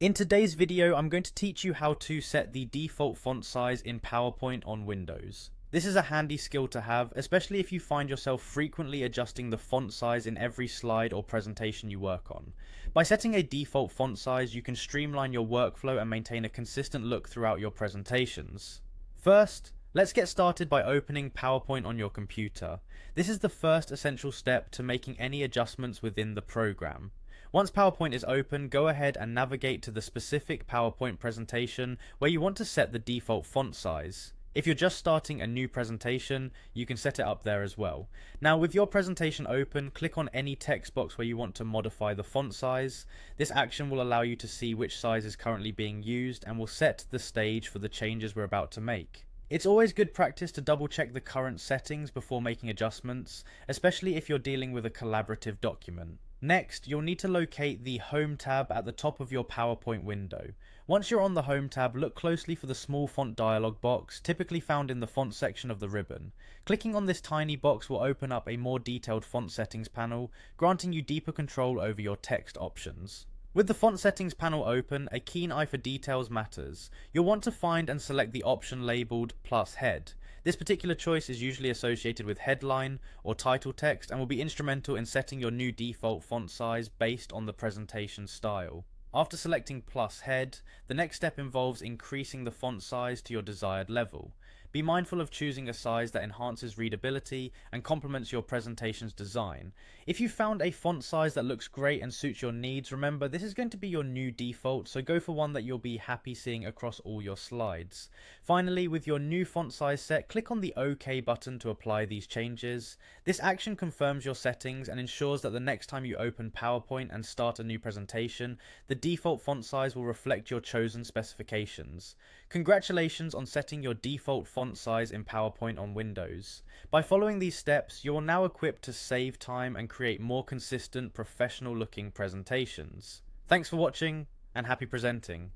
In today's video, I'm going to teach you how to set the default font size in PowerPoint on Windows. This is a handy skill to have, especially if you find yourself frequently adjusting the font size in every slide or presentation you work on. By setting a default font size, you can streamline your workflow and maintain a consistent look throughout your presentations. First, let's get started by opening PowerPoint on your computer. This is the first essential step to making any adjustments within the program. Once PowerPoint is open, go ahead and navigate to the specific PowerPoint presentation where you want to set the default font size. If you're just starting a new presentation, you can set it up there as well. Now, with your presentation open, click on any text box where you want to modify the font size. This action will allow you to see which size is currently being used and will set the stage for the changes we're about to make. It's always good practice to double check the current settings before making adjustments, especially if you're dealing with a collaborative document. Next, you'll need to locate the Home tab at the top of your PowerPoint window. Once you're on the Home tab, look closely for the small font dialog box, typically found in the font section of the ribbon. Clicking on this tiny box will open up a more detailed font settings panel, granting you deeper control over your text options. With the font settings panel open, a keen eye for details matters. You'll want to find and select the option labelled plus head. This particular choice is usually associated with headline or title text and will be instrumental in setting your new default font size based on the presentation style. After selecting plus head, the next step involves increasing the font size to your desired level. Be mindful of choosing a size that enhances readability and complements your presentation's design. If you found a font size that looks great and suits your needs, remember this is going to be your new default, so go for one that you'll be happy seeing across all your slides. Finally, with your new font size set, click on the OK button to apply these changes. This action confirms your settings and ensures that the next time you open PowerPoint and start a new presentation, the default font size will reflect your chosen specifications. Congratulations on setting your default font size in PowerPoint on Windows. By following these steps, you are now equipped to save time and create more consistent, professional looking presentations. Thanks for watching and happy presenting.